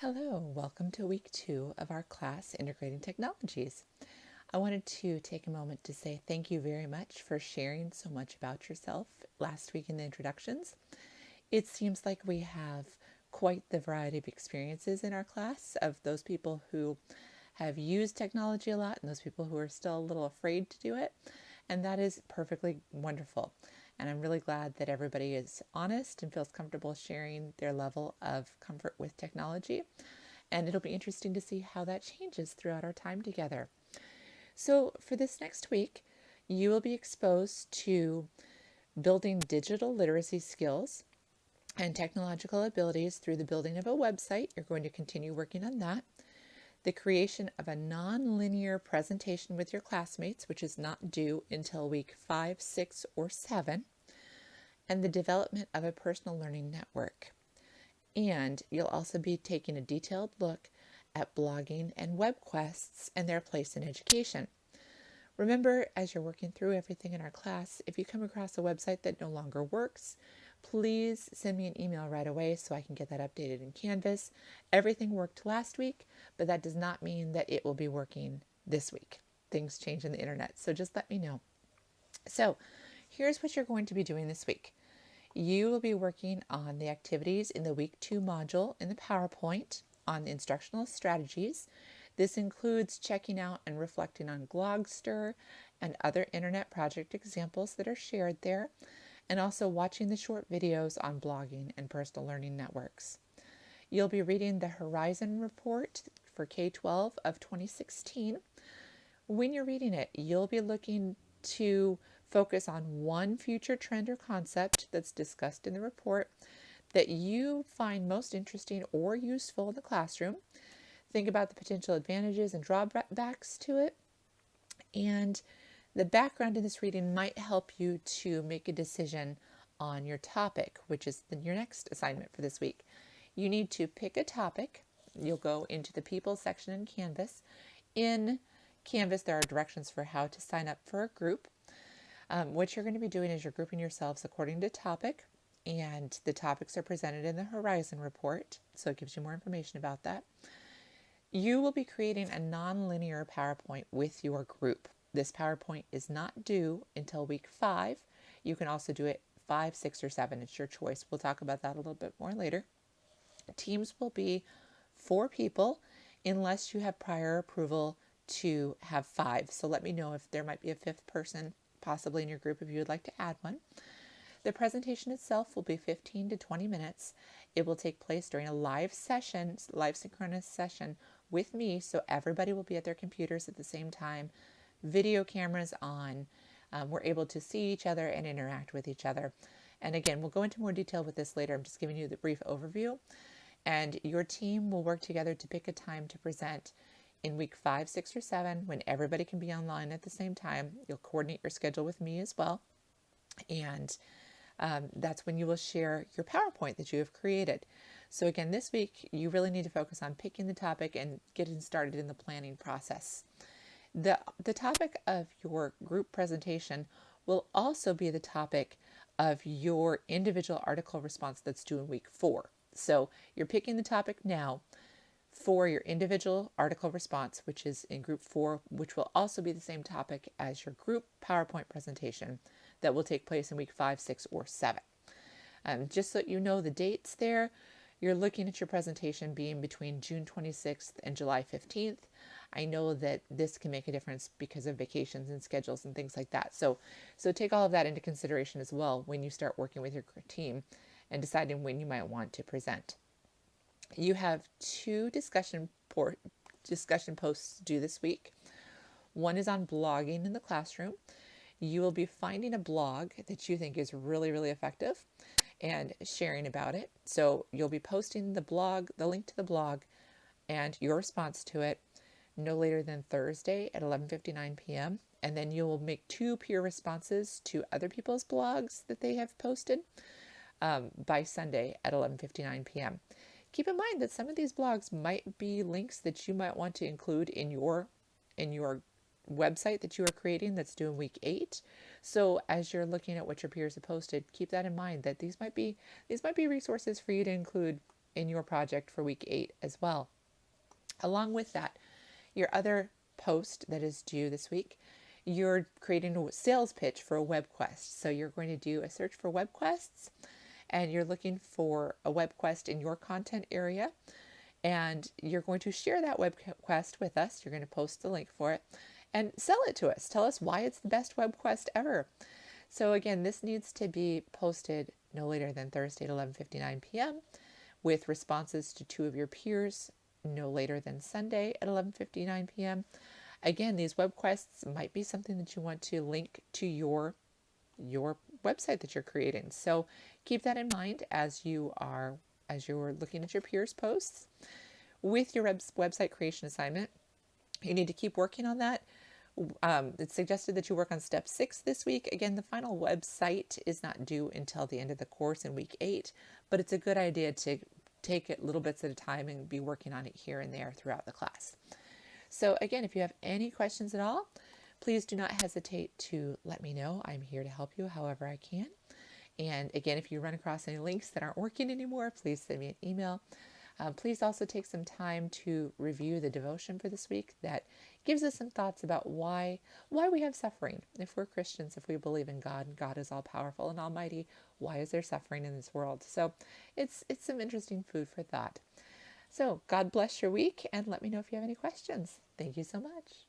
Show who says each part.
Speaker 1: Hello, welcome to week 2 of our class, Integrating Technologies. I wanted to take a moment to say thank you very much for sharing so much about yourself last week in the introductions. It seems like we have quite the variety of experiences in our class of those people who have used technology a lot and those people who are still a little afraid to do it. And that is perfectly wonderful. And I'm really glad that everybody is honest and feels comfortable sharing their level of comfort with technology. And it'll be interesting to see how that changes throughout our time together. So for this next week, you will be exposed to building digital literacy skills and technological abilities through the building of a website. You're going to continue working on that. The creation of a non-linear presentation with your classmates, which is not due until week 5, 6, or 7, and the development of a personal learning network. And you'll also be taking a detailed look at blogging and Webquests and their place in education. Remember, as you're working through everything in our class, if you come across a website that no longer works, please send me an email right away so I can get that updated in Canvas. Everything worked last week, but that does not mean that it will be working this week. Things change in the internet, so just let me know. So here's what you're going to be doing this week. You will be working on the activities in the week 2 module in the PowerPoint on the instructional strategies. This includes checking out and reflecting on Glogster and other internet project examples that are shared there, and also watching the short videos on blogging and personal learning networks. You'll be reading the Horizon Report for K-12 of 2016. When you're reading it, you'll be looking to focus on one future trend or concept that's discussed in the report that you find most interesting or useful in the classroom. Think about the potential advantages and drawbacks to it. And the background in this reading might help you to make a decision on your topic, which is your next assignment for this week. You need to pick a topic. You'll go into the People section in Canvas. In Canvas, there are directions for how to sign up for a group. What you're going to be doing is you're grouping yourselves according to topic, and the topics are presented in the Horizon Report, so it gives you more information about that. You will be creating a non-linear PowerPoint with your group. This PowerPoint is not due until week 5. You can also do it 5, 6, or 7. It's your choice. We'll talk about that a little bit more later. Teams will be 4 people unless you have prior approval to have 5. So let me know if there might be a 5th person possibly in your group if you would like to add one. The presentation itself will be 15 to 20 minutes. It will take place during a live session, live synchronous session with me, so everybody will be at their computers at the same time, video cameras on. We're able to see each other and interact with each other. And again, we'll go into more detail with this later. I'm just giving you the brief overview. And your team will work together to pick a time to present in week 5, 6, or 7 when everybody can be online at the same time. You'll coordinate your schedule with me as well. And that's when you will share your PowerPoint that you have created. So again, this week, you really need to focus on picking the topic and getting started in the planning process. The topic of your group presentation will also be the topic of your individual article response that's due in week 4. So you're picking the topic now for your individual article response, which is in group 4, which will also be the same topic as your group PowerPoint presentation that will take place in week 5, 6, or 7. Just so you know the dates there, you're looking at your presentation being between June 26th and July 15th. I know that this can make a difference because of vacations and schedules and things like that. So take all of that into consideration as well when you start working with your team and deciding when you might want to present. You have 2 discussion posts due this week. One is on blogging in the classroom. You will be finding a blog that you think is really, really effective and sharing about it. So you'll be posting the link to the blog and your response to it no later than Thursday at 11:59 p.m. And then you will make 2 peer responses to other people's blogs that they have posted by Sunday at 11:59 p.m. Keep in mind that some of these blogs might be links that you might want to include in your website that you are creating that's due in week 8. So as you're looking at what your peers have posted, keep that in mind that these might be resources for you to include in your project for week 8 as well. Along with that, your other post that is due this week, you're creating a sales pitch for a Webquest. So you're going to do a search for Webquests, and you're looking for a Webquest in your content area, and you're going to share that Webquest with us. You're going to post the link for it and sell it to us. Tell us why it's the best Webquest ever. So again, this needs to be posted no later than Thursday at 11:59 p.m. with responses to 2 of your peers no later than Sunday at 11:59 p.m. Again, these Webquests might be something that you want to link to your website that you're creating. So keep that in mind as you're looking at your peers' posts. With your website creation assignment, you need to keep working on that. It's suggested that you work on step 6 this week. Again, the final website is not due until the end of the course in week 8, but it's a good idea to take it little bits at a time and be working on it here and there throughout the class. So again, if you have any questions at all, please do not hesitate to let me know. I'm here to help you however I can. And again, if you run across any links that aren't working anymore, please send me an email. Please also take some time to review the devotion for this week that gives us some thoughts about why we have suffering. If we're Christians, if we believe in God, and God is all powerful and almighty, why is there suffering in this world? So it's some interesting food for thought. So God bless your week, and let me know if you have any questions. Thank you so much.